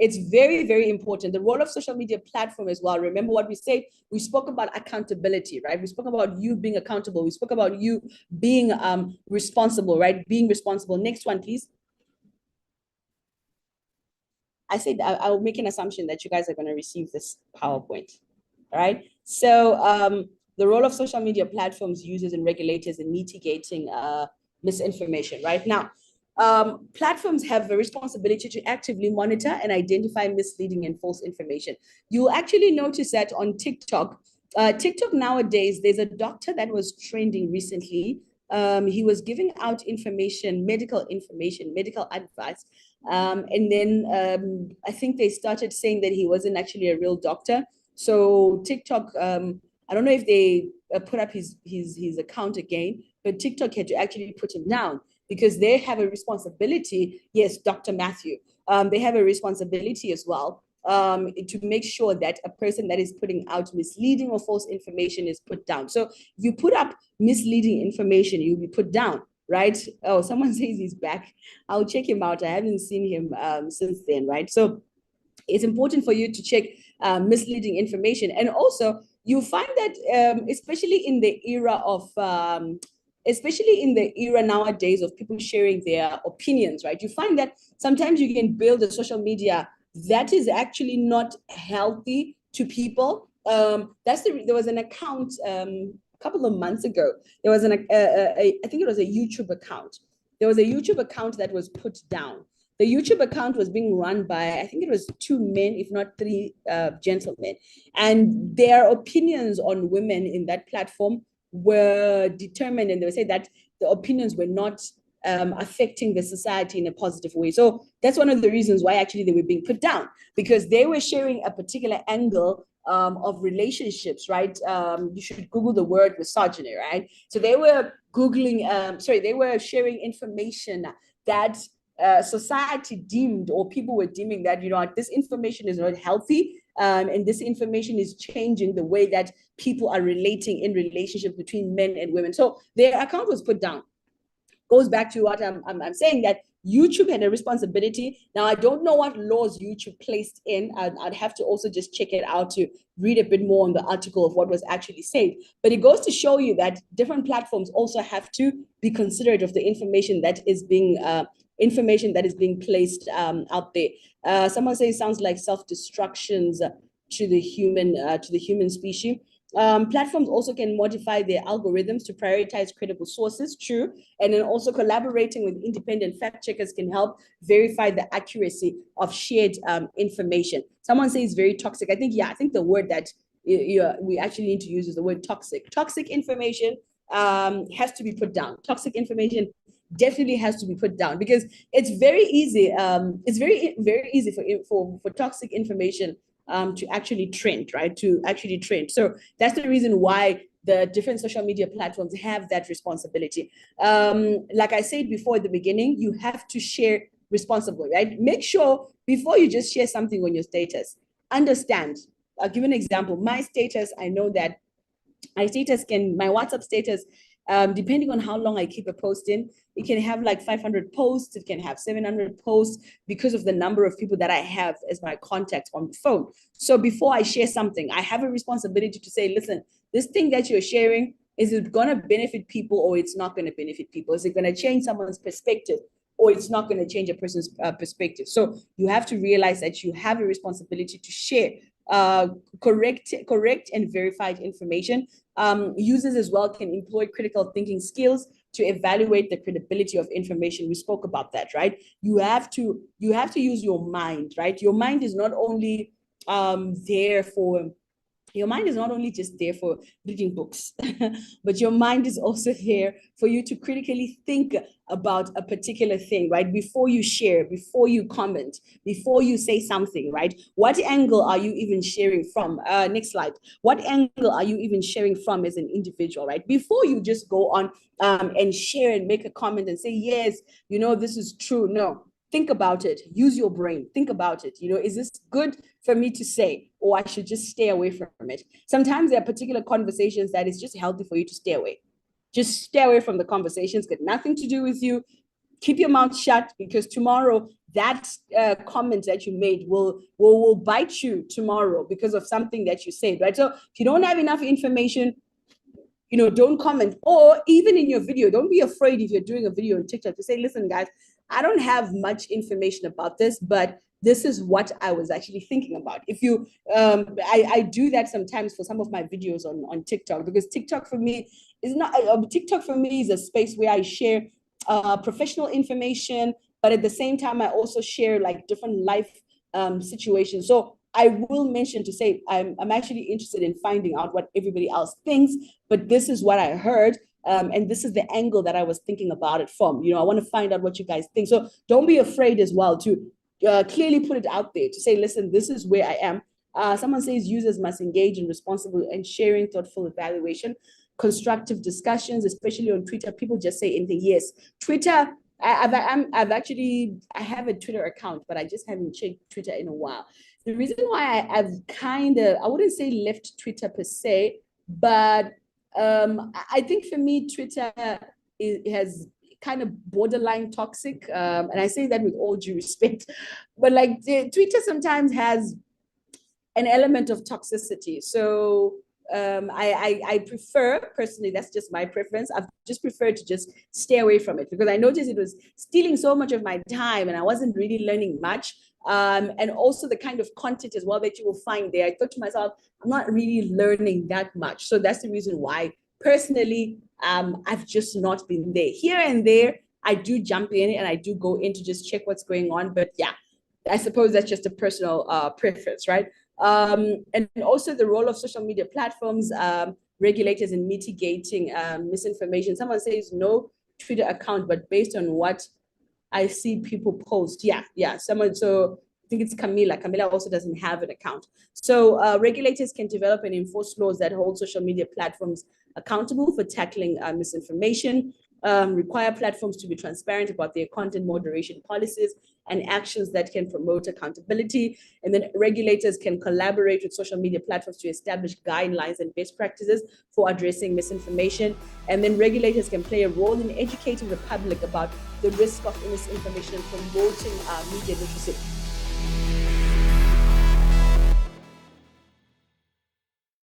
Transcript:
it's very, very important. The role of social media platform as well. Remember what we said? We spoke about accountability, right? We spoke about you being accountable. We spoke about you being responsible, right? Being responsible. Next one, please. I said I'll make an assumption that you guys are going to receive this PowerPoint. All right. So the role of social media platforms, users, and regulators in mitigating misinformation. Right now, platforms have a responsibility to actively monitor and identify misleading and false information. You'll actually notice that on TikTok. TikTok nowadays, there's a doctor that was trending recently. He was giving out information, medical advice. And then I think they started saying that he wasn't actually a real doctor. So TikTok, I don't know if they put up his account again, but TikTok had to actually put him down because they have a responsibility. Yes, Dr. Matthew, they have a responsibility as well to make sure that a person that is putting out misleading or false information is put down. So if you put up misleading information, you'll be put down, right? Oh, someone says he's back. I'll check him out. I haven't seen him since then, right? So it's important for you to check misleading information. And also, you find that especially in the era of nowadays of people sharing their opinions, right? You find that sometimes you can build a social media that is actually not healthy to people. There was an account a couple of months ago. There was I think it was a YouTube account. There was a YouTube account that was put down. The YouTube account was being run by, I think it was 2 men, if not 3 gentlemen. And their opinions on women in that platform were determined, and they would say that the opinions were not affecting the society in a positive way. So that's one of the reasons why actually they were being put down, because they were sharing a particular angle of relationships, right? You should Google the word misogyny, right? So they were they were sharing information that society deemed, or people were deeming that, this information is not healthy, and this information is changing the way that people are relating in relationships between men and women. So their account was put down. Goes back to what I'm saying, that YouTube had a responsibility. Now, I don't know what laws YouTube placed in. I'd have to also just check it out to read a bit more on the article of what was actually said. But it goes to show you that different platforms also have to be considerate of the information that is being placed out there. Someone says it sounds like self-destructions to the human species. Platforms also can modify their algorithms to prioritize credible sources, true. And then also collaborating with independent fact checkers can help verify the accuracy of shared information. Someone says very toxic. I think the word that we actually need to use is the word toxic. Toxic information has to be put down. Toxic information definitely has to be put down, because it's very easy. It's very, very easy for toxic information to actually trend, right? So that's the reason why the different social media platforms have that responsibility. Like I said before at the beginning, you have to share responsibly, right? Make sure before you just share something on your status, understand. I'll give an example. My status, I know that my WhatsApp status, depending on how long I keep a post in, it can have like 500 posts, it can have 700 posts, because of the number of people that I have as my contacts on the phone. So before I share something, I have a responsibility to say, listen, this thing that you're sharing, is it going to benefit people or it's not going to benefit people? Is it going to change someone's perspective or it's not going to change a person's perspective? So you have to realize that you have a responsibility to share correct and verified information. Users as well can employ critical thinking skills to evaluate the credibility of information. We spoke about that, right? You have to use your mind, right? Your mind is not only just there for reading books, but your mind is also there for you to critically think about a particular thing, right? Before you share, before you comment, before you say something, right? What angle are you even sharing from? Next slide. What angle are you even sharing from as an individual, right? Before you just go on and share and make a comment and say, yes, this is true. No. Think about it. Use your brain. Think about it. Is this good for me to say, or I should just stay away from it? Sometimes there are particular conversations that it's just healthy for you to stay away. Just stay away from the conversations. Got nothing to do with you. Keep your mouth shut, because tomorrow that comment that you made will bite you tomorrow because of something that you said, right? So if you don't have enough information, don't comment. Or even in your video, don't be afraid if you're doing a video on TikTok to say, listen, guys, I don't have much information about this, but this is what I was actually thinking about. If you, I do that sometimes for some of my videos on TikTok, because TikTok for me is not, TikTok for me is a space where I share professional information, but at the same time, I also share like different life situations. So I will mention to say, I'm actually interested in finding out what everybody else thinks, but this is what I heard. And this is the angle that I was thinking about it from. I want to find out what you guys think. So don't be afraid as well to clearly put it out there to say, listen, this is where I am. Someone says users must engage in responsible and sharing thoughtful evaluation, constructive discussions, especially on Twitter. People just say anything. Yes, Twitter. I have a Twitter account, but I just haven't checked Twitter in a while. The reason why I've I wouldn't say left Twitter per se, but I think for me, Twitter has kind of borderline toxic. And I say that with all due respect, but like Twitter sometimes has an element of toxicity. So I prefer, personally, that's just my preference. I've just preferred to just stay away from it because I noticed it was stealing so much of my time and I wasn't really learning much. And also the kind of content as well that you will find there. I thought to myself, I'm not really learning that much. So that's the reason why, personally, I've just not been there. Here and there, I do jump in and I do go in to just check what's going on. But yeah, I suppose that's just a personal preference, right? And also the role of social media platforms, regulators in mitigating misinformation. Someone says no Twitter account, but based on what I see people post. Yeah. So I think it's Camila. Camila also doesn't have an account. So regulators can develop and enforce laws that hold social media platforms accountable for tackling misinformation, require platforms to be transparent about their content moderation policies and actions that can promote accountability. And then regulators can collaborate with social media platforms to establish guidelines and best practices for addressing misinformation. And then regulators can play a role in educating the public about the risk of misinformation and promoting media literacy.